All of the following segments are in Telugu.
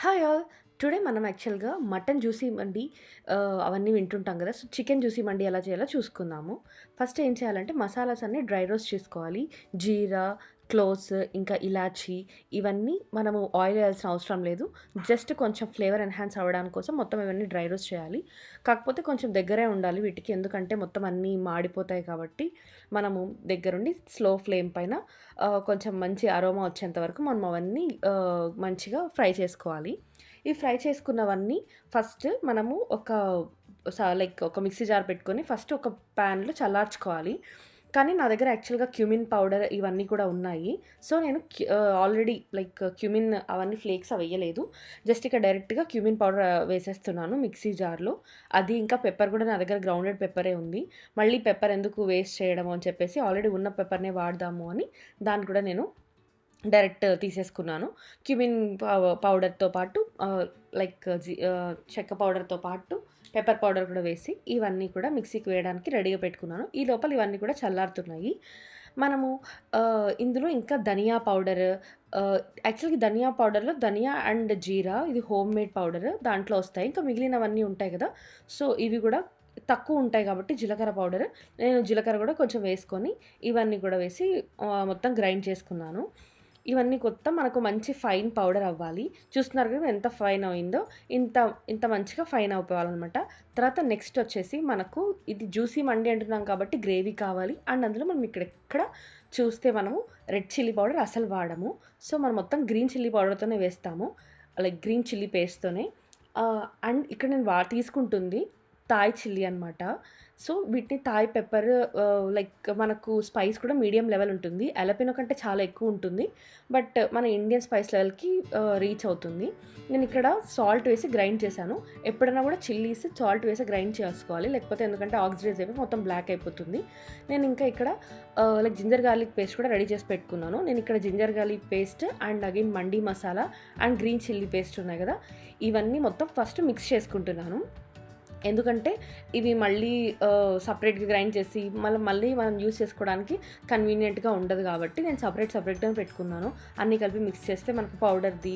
Hi all. టుడే మనం యాక్చువల్‌గా మటన్ జ్యూసీ మండి అవన్నీ వింటుంటాం గదా! సో, చికెన్ జ్యూసీ మండి ఎలా చేయాలో చూసుకుందాము. ఫస్ట్ ఏం చేయాలంటే మసాలాస్ అన్నీ డ్రై రోస్ట్ చేసుకోవాలి. జీరా, క్లోవ్స్, ఇంకా ఇలాచీ ఇవన్నీ మనము ఆయిల్ ఏయాల్సిన అవసరం లేదు. జస్ట్ కొంచెం ఫ్లేవర్ ఎన్హాన్స్ అవ్వడానికి కోసం మొత్తం ఇవన్నీ డ్రై రోస్ట్ చేయాలి. కాకపోతే కొంచెం దగ్గరే ఉండాలి వీటికి. ఎందుకంటే మొత్తం అన్నీ మాడిపోతాయి కాబట్టి, మనము దగ్గరుండి స్లో ఫ్లేమ్ పైన కొంచెం మంచి అరోమా వచ్చేంత వరకు మనం అవన్నీ మంచిగా ఫ్రై చేసుకోవాలి. ఈ ఫ్రై చేసుకున్నవన్నీ ఫస్ట్ మనము ఒక మిక్సీ జార్ పెట్టుకొని ఫస్ట్ ఒక ప్యాన్‌లో చల్లార్చుకోవాలి. కానీ నా దగ్గర యాక్చువల్‌గా క్యుమిన్ పౌడర్ ఇవన్నీ కూడా ఉన్నాయి. సో, నేను ఆల్రెడీ క్యుమిన్ అవన్నీ ఫ్లేక్స్ వెయ్యలేదు. జస్ట్ ఇక డైరెక్ట్‌గా క్యుమిన్ పౌడర్ వేసేస్తున్నాను మిక్సీ జార్‌లో. అది ఇంకా పెప్పర్ కూడా నా దగ్గర గ్రౌండెడ్ పెప్పరే ఉంది. మళ్ళీ పెప్పర్ ఎందుకు వేస్ట్ చేయడము అని చెప్పేసి ఆల్రెడీ ఉన్న పెప్పర్‌నే వాడదాము అని దాన్ని కూడా నేను డైరెక్ట్ తీసేసుకున్నాను. క్యుమిన్ పౌడర్‌తో పాటు చెక్క పౌడర్‌తో పాటు పెప్పర్ పౌడర్ కూడా వేసి ఇవన్నీ కూడా మిక్సీకి వేయడానికి రెడీగా పెట్టుకున్నాను. ఈ లోపల ఇవన్నీ కూడా చల్లారుతున్నాయి. మనము ఇందులో ఇంకా ధనియా పౌడర్ యాక్చువల్‌గా ధనియా పౌడర్‌లో ధనియా అండ్ జీరా ఇది హోమ్ మేడ్ పౌడర్ దాంట్లో వస్తాయి. ఇంకా మిగిలినవన్నీ ఉంటాయి కదా! సో, ఇవి కూడా తక్కువ ఉంటాయి కాబట్టి జీలకర్ర పౌడర్ నేను జీలకర్ర కూడా కొంచెం వేసుకొని ఇవన్నీ కూడా వేసి మొత్తం గ్రైండ్ చేసుకున్నాను. ఇవన్నీ మొత్తం మనకు మంచి ఫైన్ పౌడర్ అవ్వాలి. చూస్తున్నారు కదా ఎంత ఫైన్ అయిందో. ఇంత ఇంత మంచిగా ఫైన్ అయిపోవాలనమాట. తర్వాత నెక్స్ట్ వచ్చేసి మనకు ఇది జ్యూసీ మండి అంటున్నాం కాబట్టి గ్రేవీ కావాలి. అండ్ అందులో మనం ఇక్కడెక్కడ చూస్తే మనము రెడ్ చిల్లీ పౌడర్ అసలు వాడము. సో, మనం మొత్తం గ్రీన్ చిల్లీ పౌడర్‌తోనే వేస్తాము. లైక్ గ్రీన్ చిల్లీ పేస్ట్‌తోనే. అండ్ ఇక్కడ నేను తీసుకుంటుంది థాయ్ చిల్లీ అనమాట. సో, వీటిని థాయ్ పెప్పర్ మనకు స్పైస్ కూడా మీడియం లెవెల్ ఉంటుంది. అలపినో కంటే చాలా ఎక్కువ ఉంటుంది. బట్ మన ఇండియన్ స్పైస్ లెవెల్‌కి రీచ్ అవుతుంది. నేనిక్కడ సాల్ట్ వేసి గ్రైండ్ చేశాను. ఎప్పుడైనా కూడా చిల్లీస్ సాల్ట్ వేసి గ్రైండ్ చేసుకోవాలి. లేకపోతే ఎందుకంటే ఆక్సిడైజ్ అయిపోయి మొత్తం బ్లాక్ అయిపోతుంది. నేను ఇంకా ఇక్కడ జింజర్ గార్లిక్ పేస్ట్ కూడా రెడీ చేసి పెట్టుకున్నాను. నేను ఇక్కడ ginger garlic paste and again mandi masala and green chilli paste ఉన్నాయి కదా! ఇవన్నీ మొత్తం ఫస్ట్ మిక్స్ చేసుకుంటున్నాను. ఎందుకంటే ఇవి మళ్ళీ సెపరేట్‌గా గ్రైండ్ చేసి మళ్ళీ మనం యూజ్ చేసుకోవడానికి కన్వీనియంట్‌గా ఉండదు కాబట్టి నేను సెపరేట్‌గానే పెట్టుకున్నాను. అన్నీ కలిపి మిక్స్ చేస్తే మనకు పౌడర్‌ది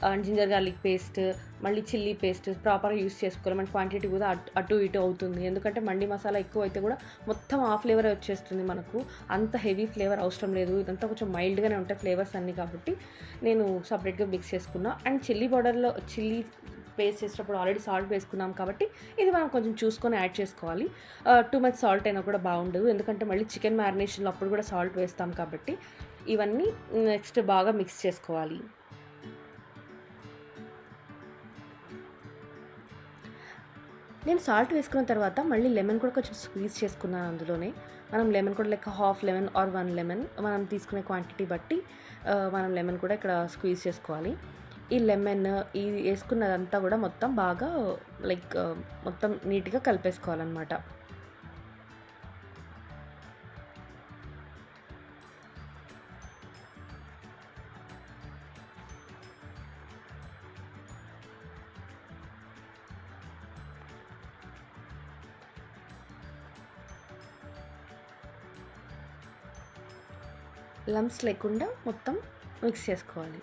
అండ్ జింజర్ గార్లిక్ పేస్ట్, మళ్ళీ చిల్లీ పేస్ట్ ప్రాపర్‌గా యూజ్ చేసుకోవాలి. మన క్వాంటిటీ కూడా అటు ఇటు అవుతుంది. ఎందుకంటే మండి మసాలా ఎక్కువైతే కూడా మొత్తం ఆ ఫ్లేవరే వచ్చేస్తుంది మనకు. అంత హెవీ ఫ్లేవర్ అవసరం లేదు. ఇదంతా కొంచెం మైల్డ్‌గానే ఉంటాయి ఫ్లేవర్స్ అన్నీ కాబట్టి నేను సెపరేట్‌గా మిక్స్ చేసుకున్నా. అండ్ చిల్లీ పేస్ట్ చేసేటప్పుడు ఆల్రెడీ సాల్ట్ వేసుకున్నాం కాబట్టి ఇది మనం కొంచెం చూసుకొని యాడ్ చేసుకోవాలి. టూ మచ్ సాల్ట్ అయినా కూడా బాగుండదు. ఎందుకంటే మళ్ళీ చికెన్ మ్యారినేషన్‌లో అప్పుడు కూడా సాల్ట్ వేస్తాం కాబట్టి ఇవన్నీ నెక్స్ట్ బాగా మిక్స్ చేసుకోవాలి. నేను సాల్ట్ వేసుకున్న తర్వాత మళ్ళీ లెమన్ కూడా కొంచెం స్క్వీజ్ చేసుకున్నాను అందులోనే. మనం లెమన్ కూడా హాఫ్ లెమన్ ఆర్ 1 లెమన్ మనం తీసుకునే క్వాంటిటీ బట్టి మనం లెమన్ కూడా ఇక్కడ స్క్వీజ్ చేసుకోవాలి. ఈ లెమన్ ఇది ఏసుకున్నదంతా గూడా మొత్తం బాగా లైక్ మొత్తం నీట్‌గా కలిపేసుకోవాలనమాట. లంప్స్ లేకుండా మొత్తం మిక్స్ చేసుకోవాలి.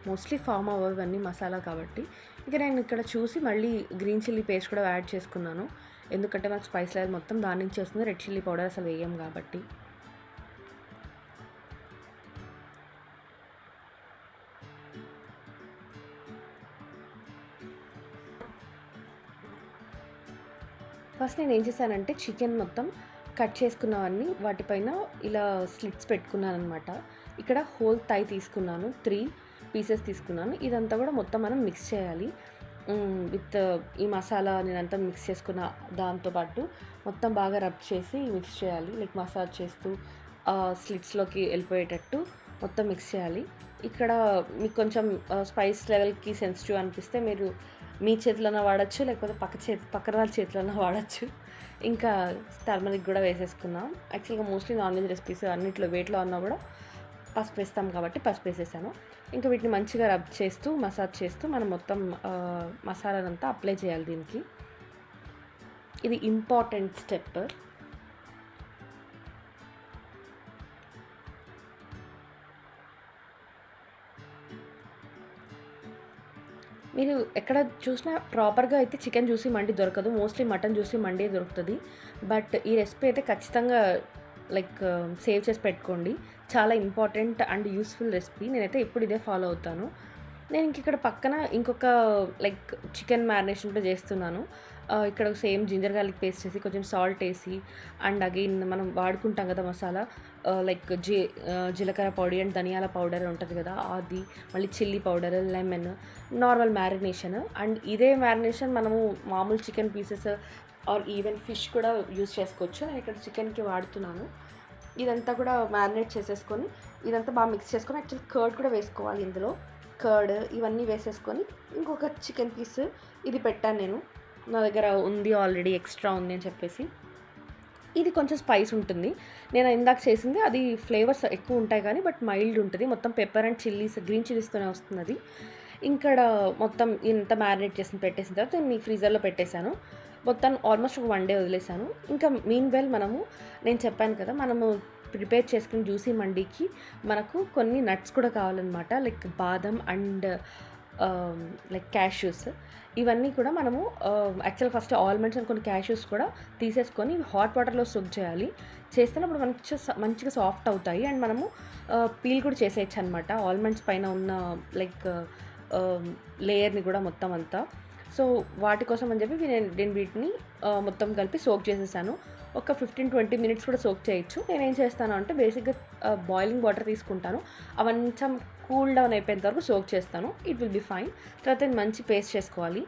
మోస్ట్‌లీ ఫార్మ్ అవ్వవు ఇవన్నీ మసాలా కాబట్టి. ఇక నేను ఇక్కడ చూసి మళ్ళీ గ్రీన్ చిల్లీ పేస్ట్ కూడా యాడ్ చేసుకున్నాను. ఎందుకంటే మనకు స్పైస్ లెవెల్ మొత్తం దాని నుంచే వస్తుంది. రెడ్ చిల్లీ పౌడర్ అసలు వేయం కాబట్టి. ఫస్ట్ నేనేం చేశానంటే చికెన్ మొత్తం కట్ చేసుకున్నవన్నీ వాటిపైన ఇలా స్లిట్స్ పెట్టుకున్నాననమాట. ఇక్కడ హోల్ థై తీసుకున్నాను. 3 పీసెస్ తీసుకున్నాను. ఇదంతా కూడా మొత్తం మనం మిక్స్ చేయాలి. విత్ ఈ మసాలా నేనంతా మిక్స్ చేసుకున్న దాంతో పాటు మొత్తం బాగా రబ్ చేసి మిక్స్ చేయాలి. మసాజ్ చేస్తూ స్లిట్స్‌లోకి వెళ్ళిపోయేటట్టు మొత్తం మిక్స్ చేయాలి. ఇక్కడ మీకు కొంచెం స్పైస్ లెవెల్‌కి సెన్సిటివ్ అనిపిస్తే మీరు మీ చేతిలోనే వాడొచ్చు. లేకపోతే పక్కన వాళ్ళ చేతిలోనే వాడొచ్చు. ఇంకా టర్మరిక్ గూడా వేసేసుకున్నాం. యాక్చువల్‌గా మోస్ట్‌లీ నాన్ వెజ్ రెసిపీస్ అన్నిట్లో వేటిలో అన్నా గూడా పసుపు వేస్తాం కాబట్టి పసుపేసేసాను. ఇంకా వీటిని మంచిగా రబ్ చేస్తూ, మసాజ్ చేస్తూ మనం మొత్తం మసాలానంతా అప్లై చేయాలి దీనికి. ఇది ఇంపార్టెంట్ స్టెప్. మీరు ఎక్కడ చూసినా ప్రాపర్‌గా అయితే చికెన్ జ్యూసీ మండి దొరకదు. మోస్ట్‌లీ మటన్ జ్యూసీ మండియే దొరుకుతది. బట్ ఈ రెసిపీ అయితే ఖచ్చితంగా లైక్ సేవ్ చేసి పెట్టుకోండి. చాలా ఇంపార్టెంట్ అండ్ యూజ్‌ఫుల్ రెసిపీ. నేనైతే ఎప్పుడు ఇదే ఫాలో అవుతాను. నేను ఇక్కడ పక్కన ఇంకొక లైక్ చికెన్ మ్యారినేషన్ కూడా చేస్తున్నాను. ఇక్కడ సేమ్ జింజర్ గార్లిక్ పేస్ట్ ఏసి, కొంచెం సాల్ట్ ఏసి అండ్ అగైన్ మనం వాడుకుంటాం కదా మసాలా లైక్ జీలకర్ర పొడి అండ్ ధనియాల పౌడర్ ఉంటది కదా! అది, మళ్ళీ chilli powder, lemon, normal marination and ఇదే మ్యారినేషన్ మనము మామూలు chicken pieces or even fish కూడా యూజ్ చేసుకోవచ్చు. నేను ఇక్కడ చికెన్‌కి వాడుతున్నాను. ఇదంతా కూడా మ్యారినేట్ చేసేసుకొని, ఇదంతా బాగా మిక్స్ చేసుకొని యాక్చువల్లీ కర్డ్ కూడా వేసుకోవాలి ఇందులో. కర్డ్ ఇవన్నీ వేసేసుకొని ఇంకొక చికెన్ పీస్ ఇది పెట్టాను నేను. నా దగ్గర ఉంది ఆల్రెడీ ఎక్స్ట్రా ఉంది అని చెప్పేసి. ఇది కొంచెం స్పైస్ ఉంటుంది. నేను ఇందాక చేసింది అది ఫ్లేవర్స్ ఎక్కువ ఉంటాయి కానీ బట్ మైల్డ్ ఉంటది. మొత్తం పెప్పర్ అండ్ చిల్లీస్, గ్రీన్ చిల్లీస్‌తోనే వస్తుందది. ఇక్కడ మొత్తం ఇంత మ్యారినేట్ చేసి పెట్టేసిన తర్వాత నేను ఫ్రీజర్‌లో పెట్టేశాను. మొత్తం ఆల్మోస్ట్ ఒక 1 డే వదిలేశాను. ఇంకా మీన్‌వైల్ నేను చెప్పాను కదా! మనము ప్రిపేర్ చేసుకున్న జ్యూసీ మండీకి మనకు కొన్ని నట్స్ కూడా కావాలనమాట. లైక్ బాదం అండ్ లైక్ క్యాష్యూస్. ఇవన్నీ కూడా మనము యాక్చువల్ ఫస్ట్ ఆల్మండ్స్ అండ్ కొన్ని క్యాష్యూస్ కూడా తీసేసుకొని హాట్ వాటర్‌లో సోక్ చేయాలి. చేస్తేనే అప్పుడు మంచిగా సాఫ్ట్ అవుతాయి. అండ్ మనము పీల్ కూడా చేసేయొచ్చనమాట. ఆల్మండ్స్ పైన ఉన్న లైక్ లేయర్‌ని కూడా మొత్తం అంతా. సో, వాటి కోసం అని చెప్పి నేను వీటిని మొత్తం కలిపి సోక్ చేసేసాను. ఒక 15-20 మినిట్స్ కూడా సోక్ చేయొచ్చు. నేనేం చేస్తాను అంటే బేసిక్‌గా బాయిలింగ్ వాటర్ తీసుకుంటాను. అవి కొంచెం కూల్ డౌన్ అయిపోయేంత వరకు సోక్ చేస్తాను. It will be fine. తర్వాత మంచి పేస్ట్ చేసుకోవాలి.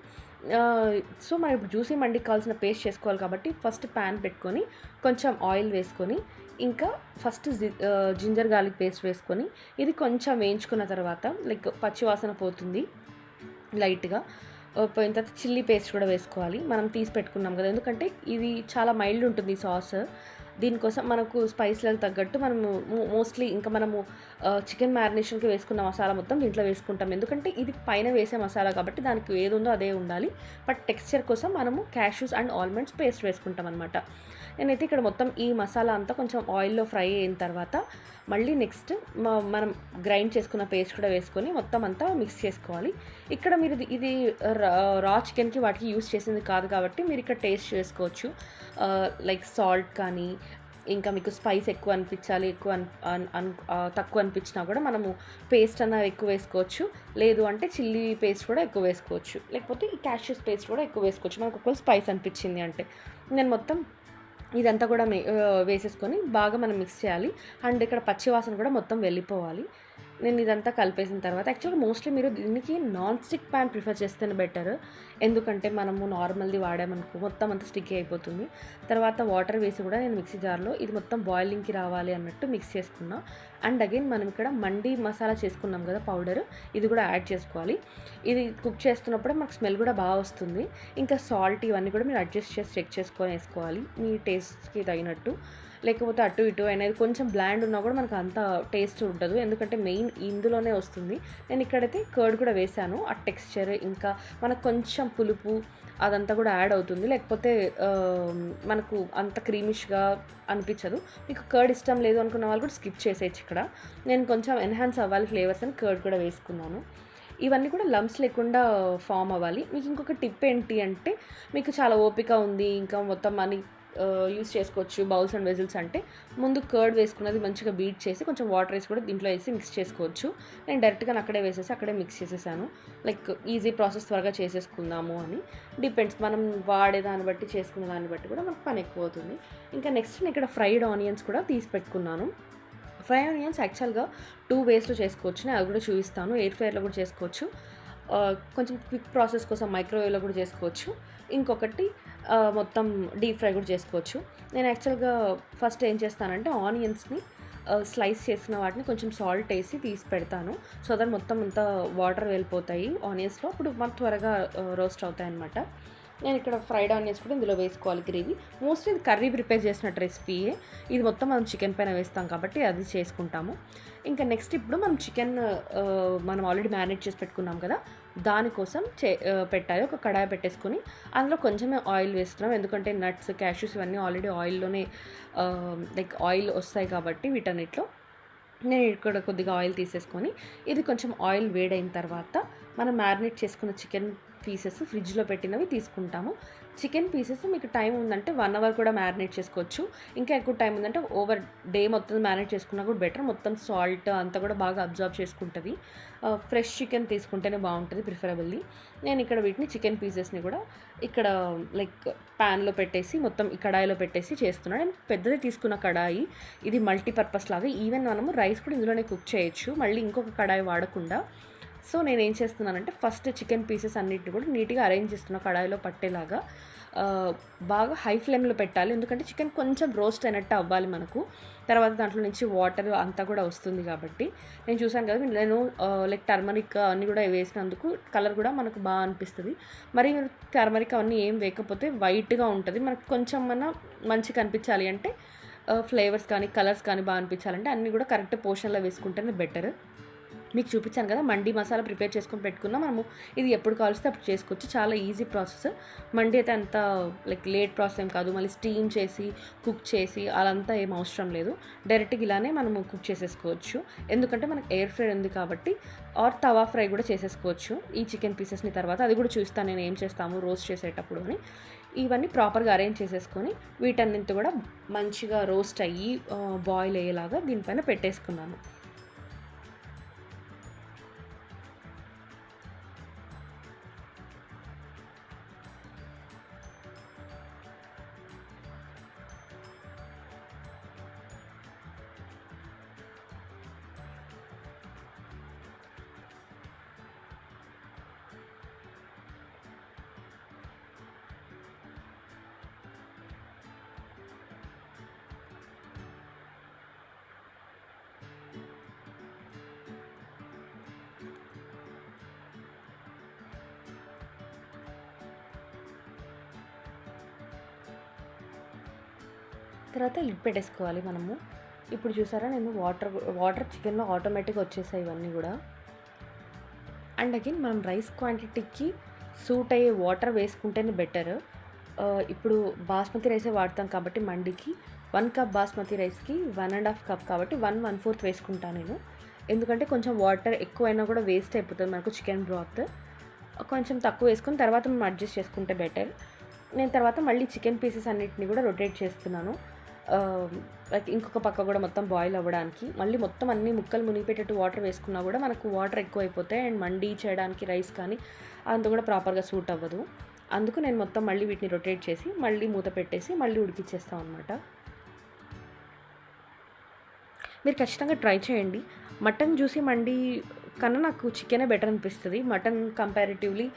సో, మనం ఇప్పుడు జ్యూసీ మండికి కావాల్సిన పేస్ట్ చేసుకోవాలి కాబట్టి ఫస్ట్ పాన్ పెట్టుకొని కొంచెం ఆయిల్ వేసుకొని ఇంకా ఫస్ట్ జింజర్ గార్లిక్ పేస్ట్ వేసుకొని ఇది కొంచెం వేయించుకున్న తర్వాత లైక్ పచ్చి వాసన పోతుంది లైట్‌గా. పోయిన తర్వాత చిల్లీ పేస్ట్ కూడా వేసుకోవాలి. మనం తీసి పెట్టుకున్నాం కదా! ఎందుకంటే ఇది చాలా మైల్డ్ ఉంటుంది ఈ సాస్. దీనికోసం మనకు స్పైస్‌లకు తగ్గట్టు మనము మోస్ట్‌లీ ఇంకా మనము చికెన్ మ్యారినేషన్‌కి వేసుకున్న మసాలా మొత్తం దీంట్లో వేసుకుంటాం. ఎందుకంటే ఇది పైన వేసే మసాలా కాబట్టి దానికి ఏదుందో అదే ఉండాలి. బట్ టెక్స్చర్ కోసం మనము క్యాష్యూస్ అండ్ ఆల్మండ్స్ పేస్ట్ వేసుకుంటాం అనమాట. నేనైతే ఇక్కడ మొత్తం ఈ మసాలా అంతా కొంచెం ఆయిల్‌లో ఫ్రై అయిన తర్వాత మళ్ళీ నెక్స్ట్ మనం గ్రైండ్ చేసుకున్న పేస్ట్ కూడా వేసుకొని మొత్తం అంతా మిక్స్ చేసుకోవాలి. ఇక్కడ మీరు ఇది రా చికెన్‌కి వాటికి యూజ్ చేసింది కాదు కాబట్టి మీరు ఇక్కడ టేస్ట్ చేసుకోవచ్చు. లైక్ సాల్ట్ కానీ, ఇంకా మీకు స్పైస్ ఎక్కువ అనిపించాలి, తక్కువ అనిపించినా కూడా మనము పేస్ట్ అన్నా ఎక్కువ వేసుకోవచ్చు. లేదు అంటే చిల్లీ పేస్ట్ కూడా ఎక్కువ వేసుకోవచ్చు. లేకపోతే ఈ క్యాష్యూస్ పేస్ట్ కూడా ఎక్కువ వేసుకోవచ్చు. మనకు ఒకవేళ స్పైస్ అనిపించింది అంటే. నేను మొత్తం ఇదంతా కూడా వేసేసుకొని బాగా మనం మిక్స్ చేయాలి. అండ్ ఇక్కడ పచ్చి వాసన కూడా మొత్తం వెళ్ళిపోవాలి. నేను ఇదంతా కలిపేసిన తర్వాత యాక్చువల్‌గా మోస్ట్‌లీ మీరు దీనికి నాన్ స్టిక్ ప్యాన్ ప్రిఫర్ చేస్తేనే బెటర్. ఎందుకంటే మనము నార్మల్‌ది వాడామనుకో మొత్తం అంతా స్టిక్కీ అయిపోతుంది. తర్వాత వాటర్ వేసి కూడా నేను మిక్సీ జార్‌లో ఇది మొత్తం బాయిలింగ్‌కి రావాలి అన్నట్టు మిక్స్ చేసుకున్నా. అండ్ అగైన్ మనం ఇక్కడ మండీ మసాలా చేసుకున్నాం కదా పౌడర్, ఇది కూడా యాడ్ చేసుకోవాలి. ఇది కుక్ చేస్తున్నప్పుడే మనకు స్మెల్ కూడా బాగా వస్తుంది. ఇంకా సాల్ట్ ఇవన్నీ కూడా మీరు అడ్జస్ట్ చేసి చెక్ చేసుకొని వేసుకోవాలి మీ టేస్ట్‌కి తగినట్టు. లేకపోతే అటు ఇటు అనేది కొంచెం బ్లాండ్ ఉన్నా కూడా మనకు అంత టేస్ట్ ఉండదు. ఎందుకంటే మెయిన్ ఇందులోనే వస్తుంది. నేను ఇక్కడైతే కర్డ్ కూడా వేశాను. ఆ టెక్స్చర్ ఇంకా మనకు కొంచెం పులుపు అదంతా కూడా యాడ్ అవుతుంది. లేకపోతే మనకు అంత క్రీమిష్‌గా అనిపించదు. మీకు కర్డ్ ఇష్టం లేదు అనుకున్న వాళ్ళు కూడా స్కిప్ చేసేయచ్చు ఇక్కడ. నేను కొంచెం ఎన్హాన్స్ అవ్వాలి ఫ్లేవర్స్ అని కర్డ్ కూడా వేసుకున్నాను. ఇవన్నీ కూడా లంప్స్ లేకుండా ఫామ్ అవ్వాలి. మీకు ఇంకొక టిప్ ఏంటి అంటే మీకు చాలా ఓపిక ఉంది ఇంకా మొత్తం అన్ని యూజ్ చేసుకోవచ్చు బౌల్స్ అండ్ వెజిల్స్ అంటే ముందు కర్డ్ వేసుకున్నది మంచిగా బీట్ చేసి కొంచెం వాటర్ వేసి కూడా దీంట్లో వేసి మిక్స్ చేసుకోవచ్చు. నేను డైరెక్ట్‌గా అక్కడే వేసేసి అక్కడే మిక్స్ చేసేసాను. లైక్ ఈజీ ప్రాసెస్ త్వరగా చేసేసుకుందాము అని. డిపెండ్స్ మనం వాడే దాన్ని బట్టి చేసుకునే దాన్ని బట్టి కూడా మనకు పని ఎక్కువ అవుతుంది. ఇంకా నెక్స్ట్ నేను ఇక్కడ ఫ్రైడ్ ఆనియన్స్ కూడా తీసి పెట్టుకున్నాను. ఫ్రై ఆనియన్స్ యాక్చువల్‌గా 2 వేస్‌లో చేసుకోవచ్చు. నేను అవి కూడా చూపిస్తాను. ఎయిర్ ఫ్రైయర్‌లో కూడా చేసుకోవచ్చు. కొంచెం క్విక్ ప్రాసెస్ కోసం మైక్రోవేవ్‌లో కూడా చేసుకోవచ్చు. ఇంకొకటి మొత్తం డీప్ ఫ్రై కూడా చేసుకోవచ్చు. నేను యాక్చువల్‌గా ఫస్ట్ ఏం చేస్తానంటే ఆనియన్స్‌ని స్లైస్ చేసిన వాటిని కొంచెం సాల్ట్ వేసి తీసి పెడతాను. సో దట్ మొత్తం అంతా వాటర్ వెళ్ళిపోతాయి ఆనియన్స్‌లో. అప్పుడు మనకు త్వరగా రోస్ట్ అవుతాయన్నమాట. నేను ఇక్కడ ఫ్రైడ్ ఆనియన్స్ కూడా ఇందులో వేసుకోవాలి గ్రేవీ. మోస్ట్లీ ఇది కర్రీ ప్రిపేర్ చేసినట్టు రెసిపీయే. ఇది మొత్తం మనం చికెన్ పైన వేస్తాం కాబట్టి అది చేసుకుంటాము. ఇంకా నెక్స్ట్ ఇప్పుడు మనం చికెన్ మనం ఆల్రెడీ మ్యారినేట్ చేసి పెట్టుకున్నాం కదా, దానికోసం పెట్టాలి. ఒక కడాయి పెట్టేసుకొని అందులో కొంచెమే ఆయిల్ వేస్తున్నాం. ఎందుకంటే నట్స్, క్యాష్యూస్ ఇవన్నీ ఆల్రెడీ ఆయిల్లోనే లైక్ ఆయిల్ వస్తాయి కాబట్టి వీటన్నిటిలో నేను ఇక్కడ కొద్దిగా ఆయిల్ తీసేసుకొని ఇది కొంచెం ఆయిల్ వేడైన తర్వాత మనం మ్యారినేట్ చేసుకున్న చికెన్ పీసెస్ ఫ్రిడ్జ్లో పెట్టినవి తీసుకుంటాము. చికెన్ పీసెస్ మీకు టైం ఉందంటే 1 అవర్ కూడా మ్యారినేట్ చేసుకోవచ్చు. ఇంకా ఎక్కువ టైం ఉందంటే ఓవర్ డే మొత్తం మ్యారినేట్ చేసుకున్నా కూడా బెటర్. మొత్తం సాల్ట్ అంతా కూడా బాగా అబ్జార్బ్ చేసుకుంటుంది. ఫ్రెష్ చికెన్ తీసుకుంటేనే బాగుంటుంది ప్రిఫరబుల్లీ. నేను ఇక్కడ వీటిని చికెన్ పీసెస్ని కూడా ఇక్కడ లైక్ ప్యాన్లో పెట్టేసి మొత్తం ఈ కడాయిలో పెట్టేసి చేస్తున్నాను. నేను పెద్దది తీసుకున్న కడాయి, ఇది మల్టీపర్పస్ లాగా. ఈవెన్ మనము రైస్ కూడా ఇందులోనే కుక్ చేయొచ్చు మళ్ళీ ఇంకొక కడాయి వాడకుండా. సో నేను ఏం చేస్తున్నానంటే ఫస్ట్ చికెన్ పీసెస్ అన్నిటిని కూడా నీట్గా అరేంజ్ చేస్తున్న కడాయిలో పట్టేలాగా. బాగా హై ఫ్లేమ్లో పెట్టాలి, ఎందుకంటే చికెన్ కొంచెం రోస్ట్ అయినట్టు అవ్వాలి మనకు. తర్వాత దాంట్లో నుంచి వాటర్ అంతా కూడా వస్తుంది కాబట్టి. నేను చూసాను కదా, నేను లైక్ టర్మరిక్ అన్నీ కూడా వేసినందుకు కలర్ కూడా మనకు బాగా అనిపిస్తుంది. మరి టర్మరిక్ అవన్నీ ఏం వేయకపోతే వైట్గా ఉంటుంది. మనకు కొంచెం మంచిగా కనిపించాలి అంటే ఫ్లేవర్స్ కానీ కలర్స్ కానీ బాగా అనిపించాలంటే అన్నీ కూడా కరెక్ట్ పోర్షన్లో వేసుకుంటేనే బెటర్. మీకు చూపించాను కదా, మండి మసాలా ప్రిపేర్ చేసుకొని పెట్టుకున్నాం. మనము ఇది ఎప్పుడు కావాల్స్తే అప్పుడు చేసుకోవచ్చు. చాలా ఈజీ ప్రాసెస్. మండి అయితే అంత లైక్ లేట్ ప్రాసెస్ ఏం కాదు. మళ్ళీ స్టీమ్ చేసి కుక్ చేసి అదంతా ఏం అవసరం లేదు. డైరెక్ట్గా ఇలానే మనము కుక్ చేసేసుకోవచ్చు. ఎందుకంటే మనకు ఎయిర్ ఫ్రై ఉంది కాబట్టి. ఆర్ తవా ఫ్రై కూడా చేసేసుకోవచ్చు ఈ చికెన్ పీసెస్ని. తర్వాత అది కూడా చూస్తాను నేను ఏం చేస్తాము రోస్ట్ చేసేటప్పుడు అని. ఇవన్నీ ప్రాపర్గా అరేంజ్ చేసేసుకొని వీటన్నింటి కూడా మంచిగా రోస్ట్ అయ్యి బాయిల్ అయ్యేలాగా దీనిపైన పెట్టేసుకున్నాను. తర్వాత లిడ్ పెట్టేసుకోవాలి మనము. ఇప్పుడు చూసారా, నేను వాటర్ చికెన్లో ఆటోమేటిక్గా వచ్చేసాయి ఇవన్నీ కూడా. అండ్ అగైన్ మనం రైస్ క్వాంటిటీకి సూట్ అయ్యే వాటర్ వేసుకుంటేనే బెటర్. ఇప్పుడు బాస్మతి రైసే వాడతాం కాబట్టి మండికి 1 కప్ బాస్మతి రైస్కి 1.5 కప్ కాబట్టి 1/4 వేసుకుంటాను నేను. ఎందుకంటే కొంచెం వాటర్ ఎక్కువైనా కూడా వేస్ట్ అయిపోతుంది మనకు చికెన్ బ్రాత్. కొంచెం తక్కువ వేసుకొని తర్వాత మనం అడ్జస్ట్ చేసుకుంటే బెటర్. నేను తర్వాత మళ్ళీ చికెన్ పీసెస్ అన్నిటిని కూడా రొటేట్ చేస్తున్నాను. లైక్ ఇంకొక పక్క కూడా మొత్తం బాయిల్ అవ్వడానికి. మళ్ళీ మొత్తం అన్ని ముక్కలు మునిగిపెట్టేట్టు వాటర్ వేసుకున్నా కూడా మనకు వాటర్ ఎక్కువ అయిపోతాయి. అండ్ మండి చేయడానికి రైస్ కానీ అంత కూడా ప్రాపర్గా సూట్ అవ్వదు. అందుకు నేను మొత్తం మళ్ళీ వీటిని రొటేట్ చేసి మళ్ళీ మూత పెట్టేసి మళ్ళీ ఉడికిచ్చేస్తాం అనమాట. మీరు ఖచ్చితంగా ట్రై చేయండి. మటన్ జ్యూసీ మండి కన్నా నాకు చికెనే బెటర్ అనిపిస్తుంది. మటన్ కంపారిటివ్లీ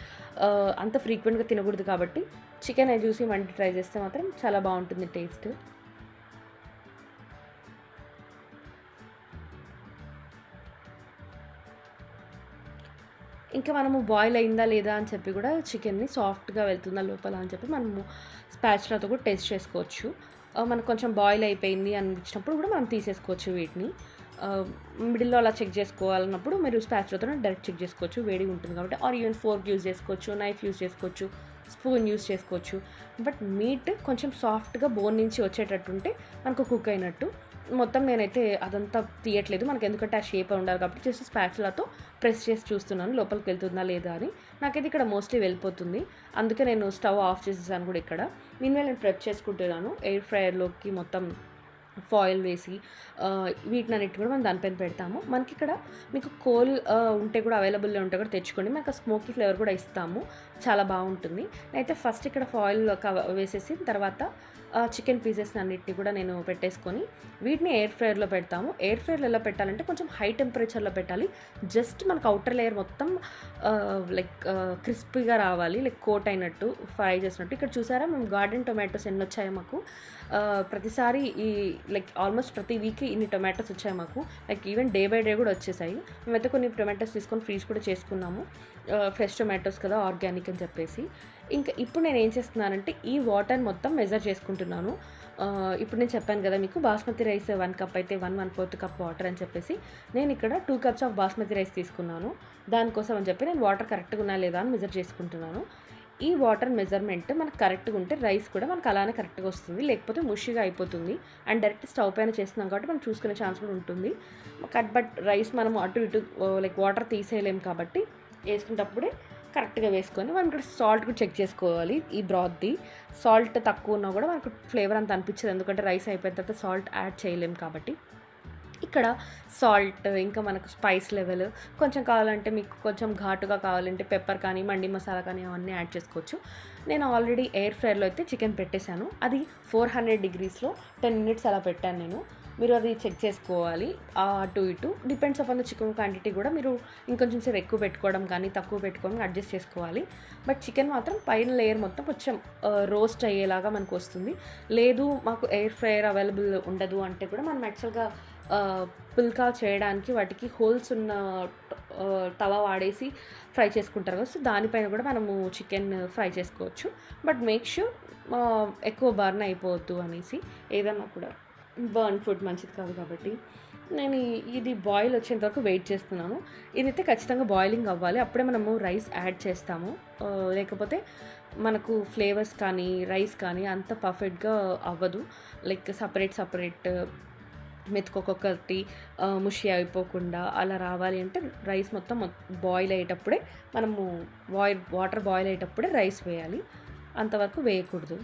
అంత ఫ్రీక్వెంట్గా తినకూడదు కాబట్టి చికెన్ జ్యూసీ మండి ట్రై చేస్తే మాత్రం చాలా బాగుంటుంది టేస్ట్. ఇంకా మనము బాయిల్ అయిందా లేదా అని చెప్పి కూడా చికెన్ని సాఫ్ట్గా వెళ్తుందా లోపల అని చెప్పి మనము స్పాచులాతో కూడా టేస్ట్ చేసుకోవచ్చు. మనకు కొంచెం బాయిల్ అయిపోయింది అనిపించినప్పుడు కూడా మనం తీసేసుకోవచ్చు వీటిని. మిడిల్లో అలా చెక్ చేసుకోవాలన్నప్పుడు మీరు స్పాచులాతో డైరెక్ట్ చెక్ చేసుకోవచ్చు, వేడిగా ఉంటుంది కాబట్టి. ఆర్ ఈవెన్ ఫోర్క్ యూజ్ చేసుకోవచ్చు, నైఫ్ యూజ్ చేసుకోవచ్చు, స్పూన్ యూజ్ చేసుకోవచ్చు. బట్ మీట్ కొంచెం సాఫ్ట్గా బోన్ నుంచి వచ్చేటట్టుంటే మనకు కుక్ అయినట్టు. మొత్తం నేనైతే అదంతా తీయట్లేదు మనకు, ఎందుకంటే ఆ షేప్ ఉండాలి కాబట్టి జస్ట్ స్పాచులాతో ప్రెస్ చేసి చూస్తున్నాను లోపలికి వెళ్తుందా లేదా అని. నాకైతే ఇక్కడ మోస్ట్లీ వెళ్ళిపోతుంది, అందుకే నేను స్టవ్ ఆఫ్ చేసేసాను కూడా ఇక్కడ. మీన్వేళ నేను ప్రెప్ చేసుకుంటున్నాను ఎయిర్ ఫ్రైయర్లోకి మొత్తం ఫాయిల్ వేసి. వీటినన్నిటి కూడా మనం దానిపైన పెడతాము. మనకి ఇక్కడ మీకు కోల్ ఉంటే కూడా అవైలబుల్లో ఉంటే కూడా తెచ్చుకోండి, మనకు స్మోకీ ఫ్లేవర్ కూడా ఇస్తాము, చాలా బాగుంటుంది. అయితే ఫస్ట్ ఇక్కడ ఫాయిల్ వేసేసి తర్వాత చికెన్ పీసెస్ని అన్నిటిని కూడా నేను పెట్టేసుకొని వీటిని ఎయిర్ ఫ్రైయర్లో పెడతాము. ఎయిర్ ఫ్రైయర్లో ఎలా పెట్టాలంటే కొంచెం హై టెంపరేచర్లో పెట్టాలి. జస్ట్ మనకు అవుటర్ లేయర్ మొత్తం లైక్ క్రిస్పీగా రావాలి, లైక్ కోట్ అయినట్టు ఫ్రై చేసినట్టు. ఇక్కడ చూసారా మేము గార్డెన్ టొమాటోస్ ఎన్ని వచ్చాయో మాకు. ప్రతిసారి ఈ లైక్ ఆల్మోస్ట్ ప్రతి వీక్ ఇన్ని టొమాటోస్ వచ్చాయి మాకు. Like even day by day కూడా వచ్చేసాయి. మేమైతే కొన్ని టొమాటోస్ తీసుకొని ఫ్రీజ్ కూడా చేసుకున్నాము, ఫ్రెష్ టొమాటోస్ కదా ఆర్గానిక్ అని చెప్పేసి. ఇంకా ఇప్పుడు నేను ఏం చేస్తున్నానంటే ఈ వాటర్ మొత్తం మెజర్ చేసుకుంటున్నాను. ఇప్పుడు నేను చెప్పాను కదా మీకు బాస్మతి రైస్ 1 కప్ అయితే 1/4 కప్ వాటర్ అని చెప్పేసి. నేను ఇక్కడ 2 కప్స్ ఆఫ్ బాస్మతి రైస్ తీసుకున్నాను. దానికోసం అని చెప్పి నేను వాటర్ కరెక్ట్గా ఉన్నా లేదా అని మెజర్ చేసుకుంటున్నాను. ఈ వాటర్ మెజర్మెంట్ మనకు కరెక్ట్గా ఉంటే రైస్ కూడా మనకు అలానే కరెక్ట్గా వస్తుంది, లేకపోతే ముషిగా అయిపోతుంది. అండ్ డైరెక్ట్ స్టవ్ పైన చేస్తున్నాం కాబట్టి మనం చూసుకునే ఛాన్స్ కూడా ఉంటుంది. బట్ రైస్ మనం అటు ఇటు లైక్ వాటర్ తీసేయలేము కాబట్టి వేసుకునేటప్పుడే కరెక్ట్గా వేసుకొని మనం ఇక్కడ సాల్ట్ కూడా చెక్ చేసుకోవాలి. ఈ బ్రాత్ది సాల్ట్ తక్కువ ఉన్నా కూడా మనకు ఫ్లేవర్ అంత అనిపించదు, ఎందుకంటే రైస్ అయిపోయిన తర్వాత సాల్ట్ యాడ్ చేయలేము కాబట్టి. ఇక్కడ సాల్ట్, ఇంకా మనకు స్పైస్ లెవెల్ కొంచెం కావాలంటే, మీకు కొంచెం ఘాటుగా కావాలంటే పెప్పర్ కానీ మండి మసాలా కానీ అవన్నీ యాడ్ చేసుకోవచ్చు. నేను ఆల్రెడీ ఎయిర్ ఫ్రైర్లో అయితే చికెన్ పెట్టేశాను. అది 400 degreesలో 10 minutes అలా పెట్టాను నేను. మీరు అది చెక్ చేసుకోవాలి. అటు ఇటు depends upon the chicken quantity కూడా మీరు ఇంకొంచెం సేపు ఎక్కువ పెట్టుకోవడం కానీ తక్కువ పెట్టుకోవడం అడ్జస్ట్ చేసుకోవాలి. బట్ చికెన్ మాత్రం పైన లేయర్ మొత్తం కొంచెం రోస్ట్ అయ్యేలాగా మనకు వస్తుంది. లేదు మాకు ఎయిర్ ఫ్రైయర్ అవైలబుల్ ఉండదు అంటే కూడా మనం యాక్చువల్గా పుల్కా చేయడానికి వాటికి హోల్స్ ఉన్న తవా వాడేసి ఫ్రై చేసుకుంటారు కదా, సో దానిపైన కూడా మనము చికెన్ ఫ్రై చేసుకోవచ్చు. బట్ మేక్ ష్యూర్ ఎక్కువ బర్న్ అయిపోవద్దు అనేసి, ఏదన్నా కూడా బర్న్ ఫుడ్ మంచిది కాదు కాబట్టి. నేను ఇది బాయిల్ వచ్చేంత వరకు వెయిట్ చేస్తున్నాను. ఇదైతే ఖచ్చితంగా బాయిలింగ్ అవ్వాలి, అప్పుడే మనము రైస్ యాడ్ చేస్తాము. లేకపోతే మనకు ఫ్లేవర్స్ కానీ రైస్ కానీ అంత పర్ఫెక్ట్గా అవ్వదు. లైక్ సపరేట్ మెతుకొకటి ముషి అయిపోకుండా అలా రావాలి అంటే రైస్ మొత్తం బాయిల్ అయ్యేటప్పుడే మనము వాటర్ బాయిల్ అయ్యేటప్పుడే రైస్ వేయాలి, అంతవరకు వేయకూడదు.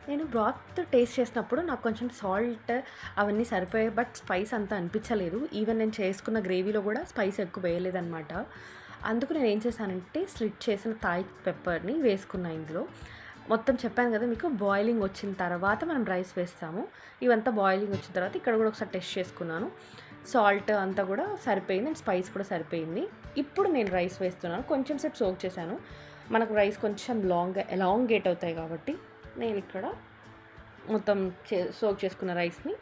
నేను బ్రాత్ టేస్ట్ చేసినప్పుడు నాకు కొంచెం సాల్ట్ అవన్నీ సరిపోయాయి, బట్ స్పైస్ అంత అనిపించలేదు. ఈవెన్ నేను చేసుకున్న గ్రేవీలో కూడా స్పైస్ ఎక్కువ వేయలేదన్నమాట. అందుకు నేను ఏం చేశానంటే స్లిట్ చేసిన థాయ్ పెప్పర్ని వేసుకున్నా ఇందులో. మొత్తం చెప్పాను కదా మీకు, బాయిలింగ్ వచ్చిన తర్వాత మనం రైస్ వేస్తాము. ఇవంతా బాయిలింగ్ వచ్చిన తర్వాత ఇక్కడ కూడా ఒకసారి టెస్ట్ చేసుకున్నాను. సాల్ట్ అంతా కూడా సరిపోయింది అండ్ స్పైస్ కూడా సరిపోయింది. ఇప్పుడు నేను రైస్ వేస్తున్నాను. కొంచెం సేపు సోక్ చేశాను, మనకు రైస్ కొంచెం ఎలాంగేట్ అవుతాయి కాబట్టి నేను ఇక్కడ మొత్తం సోక్ చేసుకున్న రైస్ని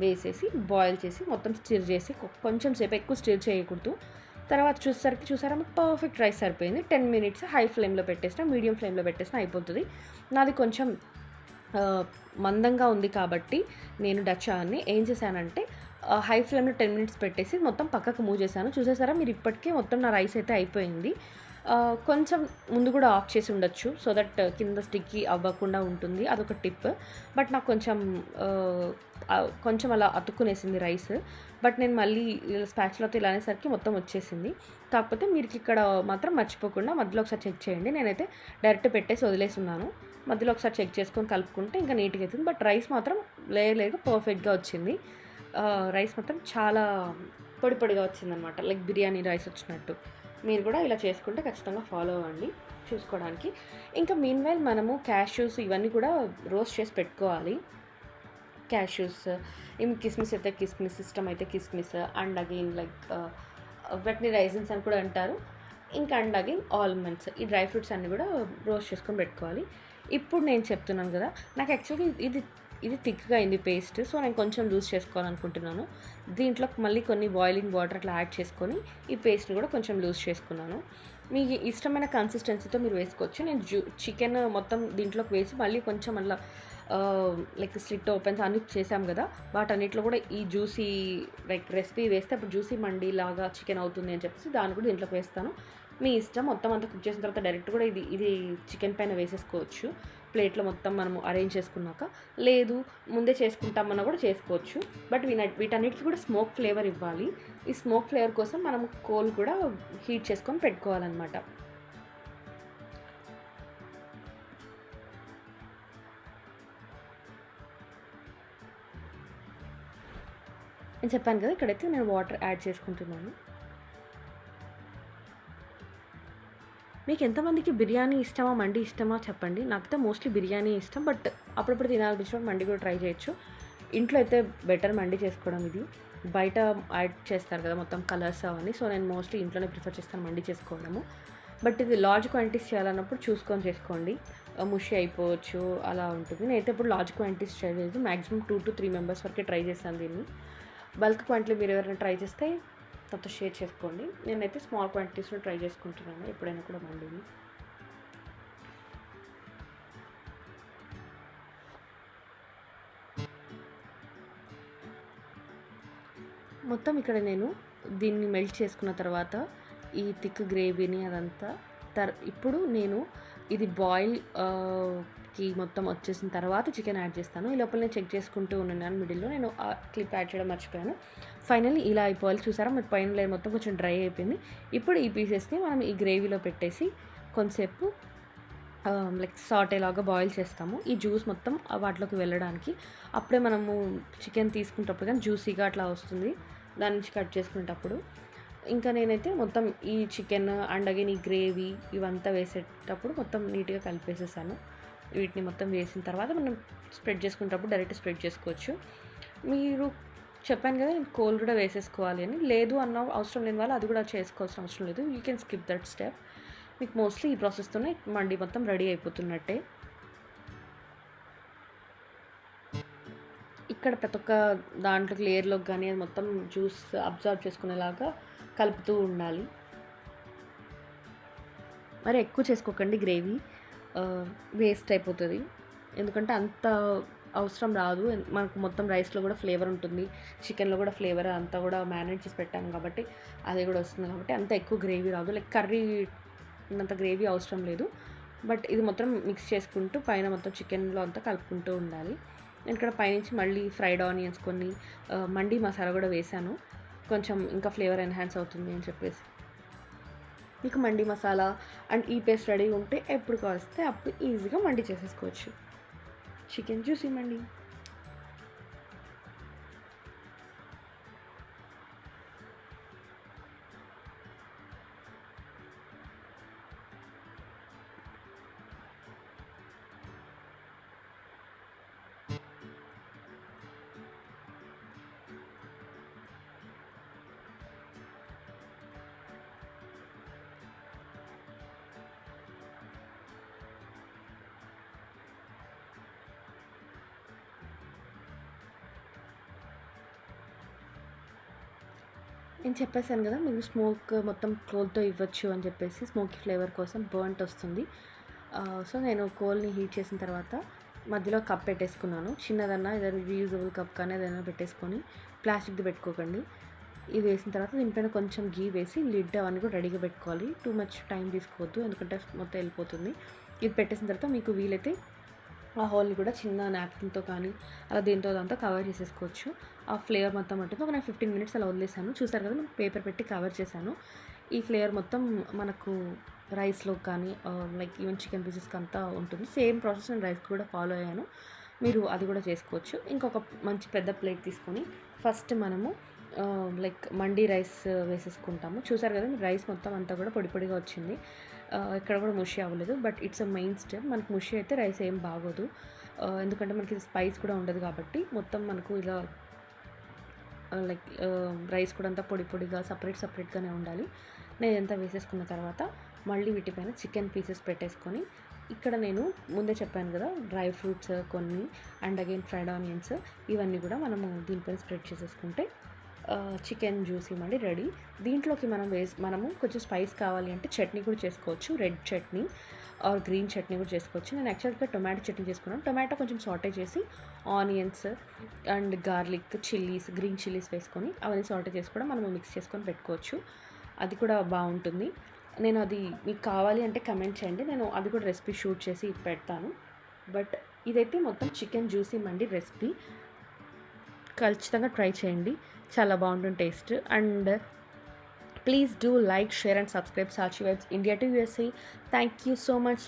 వేసేసి బాయిల్ చేసి మొత్తం స్టిర్ చేసి కొంచెం సేపు, ఎక్కువ స్టిర్ చేయకూడదు. తర్వాత చూసారా పర్ఫెక్ట్ రైస్ సరిపోయింది. 10 minutes హై ఫ్లేమ్లో పెట్టేసినా మీడియం ఫ్లేమ్లో పెట్టేసినా అయిపోతుంది. నాది కొంచెం మందంగా ఉంది కాబట్టి నేను డచ్చాన్ని ఏం చేశానంటే హై ఫ్లేమ్లో 10 minutes పెట్టేసి మొత్తం పక్కకు మూవ్ చేశాను. చూసేసారా మీరు, ఇప్పటికే మొత్తం నా రైస్ అయితే అయిపోయింది. కొంచెం ముందు కూడా ఆఫ్ చేసి ఉండొచ్చు, సో దట్ కింద స్టిక్కీ అవ్వకుండా ఉంటుంది, అదొక టిప్. బట్ నాకు కొంచెం అలా అతుక్కునేసింది రైస్. బట్ నేను మళ్ళీ స్పాచులాతో ఇలా అనేసరికి మొత్తం వచ్చేసింది. కాకపోతే మీరు ఇక్కడ మాత్రం మర్చిపోకుండా మధ్యలో ఒకసారి చెక్ చేయండి. నేనైతే డైరెక్ట్ పెట్టేసి వదిలేసి ఉన్నాను. మధ్యలో ఒకసారి చెక్ చేసుకొని కలుపుకుంటే ఇంకా నీట్గా అవుతుంది. బట్ రైస్ మాత్రం లేయర్ పర్ఫెక్ట్గా వచ్చింది. రైస్ మాత్రం చాలా పొడిగా వచ్చిందనమాట, లైక్ బిర్యానీ రైస్ వచ్చినట్టు. మీరు కూడా ఇలా చేసుకుంటే ఖచ్చితంగా ఫాలో అవ్వండి చూసుకోవడానికి. ఇంకా మీన్వైల్ మనము క్యాష్యూస్ ఇవన్నీ కూడా రోస్ట్ చేసి పెట్టుకోవాలి. క్యాష్యూస్, కిస్మిస్ అయితే కిస్మిస్, ఇష్టం అయితే కిస్మిస్, అండ్ అగైన్ లైక్ వాటిని రైజిన్స్ అని కూడా అంటారు. ఇంకా అండ్ అగైన్ ఆల్మండ్స్, ఈ డ్రై ఫ్రూట్స్ అన్నీ కూడా రోస్ట్ చేసుకొని పెట్టుకోవాలి. ఇప్పుడు నేను చెప్తున్నాను కదా, నాకు యాక్చువల్గా ఇది థిక్గా అయింది పేస్ట్, సో నేను కొంచెం లూజ్ చేసుకోవాలనుకుంటున్నాను. దీంట్లో మళ్ళీ కొన్ని బాయిలింగ్ వాటర్ అట్లా యాడ్ చేసుకొని ఈ పేస్ట్ని కూడా కొంచెం లూజ్ చేసుకున్నాను. మీకు ఇష్టమైన కన్సిస్టెన్సీతో మీరు వేసుకోవచ్చు. నేను చికెన్ మొత్తం దీంట్లోకి వేసి మళ్ళీ కొంచెం అలా లైక్ స్లిట్ ఓపెన్స్ అన్ని చేసాం కదా, వాటన్నిటిలో కూడా ఈ జ్యూసీ లైక్ రెసిపీ వేస్తే అప్పుడు జ్యూసీ మండి లాగా చికెన్ అవుతుంది అని చెప్పేసి దాన్ని కూడా దీంట్లోకి వేస్తాను. మీ ఇష్టం. మొత్తం అంతా కుక్ చేసిన తర్వాత డైరెక్ట్ కూడా ఇది చికెన్ పైన వేసేసుకోవచ్చు ప్లేట్లో మొత్తం మనము అరేంజ్ చేసుకున్నాక. లేదు ముందే చేసుకుంటామన్నా కూడా చేసుకోవచ్చు. బట్ వీటన్నిటికీ కూడా స్మోక్ ఫ్లేవర్ ఇవ్వాలి. ఈ స్మోక్ ఫ్లేవర్ కోసం మనం కోల్ కూడా హీట్ చేసుకొని పెట్టుకోవాలన్నమాట. నేను చెప్పాను కదా, ఇక్కడైతే నేను వాటర్ యాడ్ చేసుకుంటున్నాను. మీకు ఎంతమందికి బిర్యానీ ఇష్టమా మండి ఇష్టమా చెప్పండి. నాకైతే మోస్ట్లీ బిర్యానీ ఇష్టం, బట్ అప్పుడప్పుడు తినాలనిపించినప్పుడు మండి కూడా ట్రై చేయొచ్చు. ఇంట్లో అయితే బెటర్ మండి చేసుకోవడం. ఇది బయట యాడ్ చేస్తారు కదా మొత్తం కలర్స్ అవన్నీ, సో నేను మోస్ట్లీ ఇంట్లోనే ప్రిఫర్ చేస్తాను మండి చేసుకోవడము. బట్ ఇది లార్జ్ క్వాంటిటీస్ చేయాలన్నప్పుడు చూసుకొని చేసుకోండి, ముషి అయిపోవచ్చు అలా ఉంటుంది. నేనైతే ఇప్పుడు లార్జ్ క్వాంటిటీస్ చేయలేదు, మ్యాక్సిమం 2 to 3 members వరకే ట్రై చేస్తాను దీన్ని. బల్క్ క్వాంటిటీ మీరు ఎవరైనా ట్రై చేస్తే తనతో షేర్ చేసుకోండి. నేనైతే స్మాల్ క్వాంటిటీస్లో ట్రై చేసుకుంటున్నాను ఎప్పుడైనా కూడా మండిని. మొత్తం ఇక్కడ నేను దీన్ని మెల్ట్ చేసుకున్న తర్వాత ఈ థిక్ గ్రేవీని అదంతా ఇప్పుడు నేను ఇది బాయిల్ కి మొత్తం వచ్చేసిన తర్వాత చికెన్ యాడ్ చేస్తాను. ఈ లోపల నేను చెక్ చేసుకుంటూ ఉన్నాను మిడిల్లో. నేను ఆ క్లిప్ యాడ్ చేయడం మర్చిపోయాను. ఫైనల్లీ ఇలా అయిపోవాలి. చూసారా మరి పైన లేయర్ మొత్తం కొంచెం డ్రై అయిపోయింది. ఇప్పుడు ఈ పీసెస్ని మనం ఈ గ్రేవీలో పెట్టేసి కొంతసేపు లైక్ సాటేలాగా బాయిల్ చేస్తాము. ఈ జ్యూస్ మొత్తం వాటిలోకి వెళ్ళడానికి. అప్పుడే మనము చికెన్ తీసుకునేటప్పుడు కానీ జ్యూసీగా అట్లా వస్తుంది దాని నుంచి కట్ చేసుకునేటప్పుడు. ఇంకా నేనైతే మొత్తం ఈ చికెన్ అండ్ అగైన్ ఈ గ్రేవీ ఇవంతా వేసేటప్పుడు మొత్తం నీట్గా కలిపేసేసాను. వీటిని మొత్తం వేసిన తర్వాత మనం స్ప్రెడ్ చేసుకునేటప్పుడు డైరెక్ట్ స్ప్రెడ్ చేసుకోవచ్చు. మీరు చెప్పాను కదా నేను కోల్ కూడా వేసేసుకోవాలి అని. లేదు అన్న అవసరం లేని వాళ్ళు అది కూడా చేసుకోవాల్సిన అవసరం లేదు. You can skip that step. మీకు మోస్ట్లీ ఈ ప్రాసెస్తోనే మండి మొత్తం రెడీ అయిపోతున్నట్టే. ఇక్కడ ప్రతి ఒక్క దాంట్లోకి లేయర్లోకి కానీ అది మొత్తం జ్యూస్ అబ్జర్వ్ చేసుకునేలాగా కలుపుతూ ఉండాలి. మరి ఎక్కువ చేసుకోకండి గ్రేవీ, వేస్ట్ అయిపోతుంది. ఎందుకంటే అంత అవసరం రాదు. మనకు మొత్తం రైస్లో కూడా ఫ్లేవర్ ఉంటుంది, చికెన్లో కూడా ఫ్లేవర్ అంతా కూడా మ్యారినేట్ చేసి పెట్టాను కాబట్టి అది కూడా వస్తుంది. కాబట్టి అంత ఎక్కువ గ్రేవీ రాదు. లైక్ కర్రీ అంత గ్రేవీ అవసరం లేదు. బట్ ఇది మొత్తం మిక్స్ చేసుకుంటూ పైన మొత్తం చికెన్లో అంతా కలుపుకుంటూ ఉండాలి. నేను ఇక్కడ పైనుంచి మళ్ళీ ఫ్రైడ్ ఆనియన్స్ కొన్ని మండి మసాలా కూడా వేసాను, కొంచెం ఇంకా ఫ్లేవర్ ఎన్హాన్స్ అవుతుంది అని చెప్పేసి. మీకు మండి మసాలా అండ్ ఈ పేస్ట్ రెడీ ఉంటే ఎప్పుడు కావస్తే అప్పుడు ఈజీగా మండి చేసేసుకోవచ్చు. చికెన్ జ్యూసీ మండి. నేను చెప్పేసాను కదా మీరు స్మోక్ మొత్తం కోల్తో ఇవ్వచ్చు అని చెప్పేసి, స్మోకీ ఫ్లేవర్ కోసం బర్న్ట్ వస్తుంది. సో నేను కోల్ని హీట్ చేసిన తర్వాత మధ్యలో కప్ పెట్టేసుకున్నాను. చిన్నదన్నా ఏదైనా రీయూజబుల్ కప్ కానీ ఏదైనా పెట్టేసుకొని, ప్లాస్టిక్ది పెట్టుకోకండి. ఇది వేసిన తర్వాత దీనిపైన కొంచెం గీ వేసి లిడ్ అవన్నీ కూడా రెడీగా పెట్టుకోవాలి. టూ మచ్ టైం తీసుకోవద్దు ఎందుకంటే మొత్తం వెళ్ళిపోతుంది. ఇది పెట్టేసిన తర్వాత మీకు వీలైతే ఆ హోల్ని కూడా చిన్న నాప్కిన్తో కానీ అలా దేంతో దాంతో కవర్ చేసేసుకోవచ్చు. ఆ ఫ్లేవర్ మొత్తం ఉంటుంది. ఒక నేను 15 minutes అలా వదిలేసాను. చూసారు కదా నేను పేపర్ పెట్టి కవర్ చేశాను. ఈ ఫ్లేవర్ మొత్తం మనకు రైస్లో కానీ లైక్ ఈవెన్ చికెన్ పీసెస్కి అంతా ఉంటుంది. సేమ్ ప్రాసెస్ నేను రైస్ కూడా ఫాలో అయ్యాను. మీరు అది కూడా చేసుకోవచ్చు. ఇంకొక మంచి పెద్ద ప్లేట్ తీసుకొని ఫస్ట్ మనము లైక్ మండీ రైస్ వేసేసుకుంటాము. చూసారు కదా రైస్ మొత్తం అంతా కూడా పొడి పొడిగా వచ్చింది. ఇక్కడ కూడా ముషి అవ్వలేదు. But it's a main step. మనకు ముషి అయితే రైస్ ఏం బాగోదు, ఎందుకంటే మనకి స్పైస్ కూడా ఉండదు కాబట్టి. మొత్తం మనకు ఇలా లైక్ రైస్ కూడా అంతా పొడి పొడిగా సపరేట్గానే ఉండాలి. నేను ఇదంతా వేసేసుకున్న తర్వాత మళ్ళీ వీటిపైన చికెన్ పీసెస్ పెట్టేసుకొని, ఇక్కడ నేను ముందే చెప్పాను కదా డ్రై ఫ్రూట్స్ కొన్ని అండ్ అగైన్ ఫ్రైడ్ ఆనియన్స్ ఇవన్నీ కూడా మనము దీనిపైన స్ప్రెడ్ చేసేసుకుంటే చికెన్ జ్యూసీ మండి రెడీ. దీంట్లోకి మనము కొంచెం స్పైస్ కావాలి అంటే చట్నీ కూడా చేసుకోవచ్చు. Red chutney or green chutney కూడా చేసుకోవచ్చు. నేను యాక్చువల్గా టొమాటో చట్నీ చేసుకున్నాను. టొమాటో కొంచెం సాటే చేసి onions and garlic chillies green chillies వేసుకొని అవన్నీ సాటే చేసి కూడా మనం మిక్స్ చేసుకొని పెట్టుకోవచ్చు. అది కూడా బాగుంటుంది. నేను అది మీకు కావాలి అంటే కమెంట్ చేయండి, నేను అది కూడా రెసిపీ షూట్ చేసి పెడతాను. బట్ ఇదైతే మొత్తం చికెన్ జ్యూసీ మండి రెసిపీ. ఖచ్చితంగా ట్రై చేయండి, చాలా బాగుంటుంది taste. And please do like, share and subscribe Sachi Vibes India to USA. Thank you so much.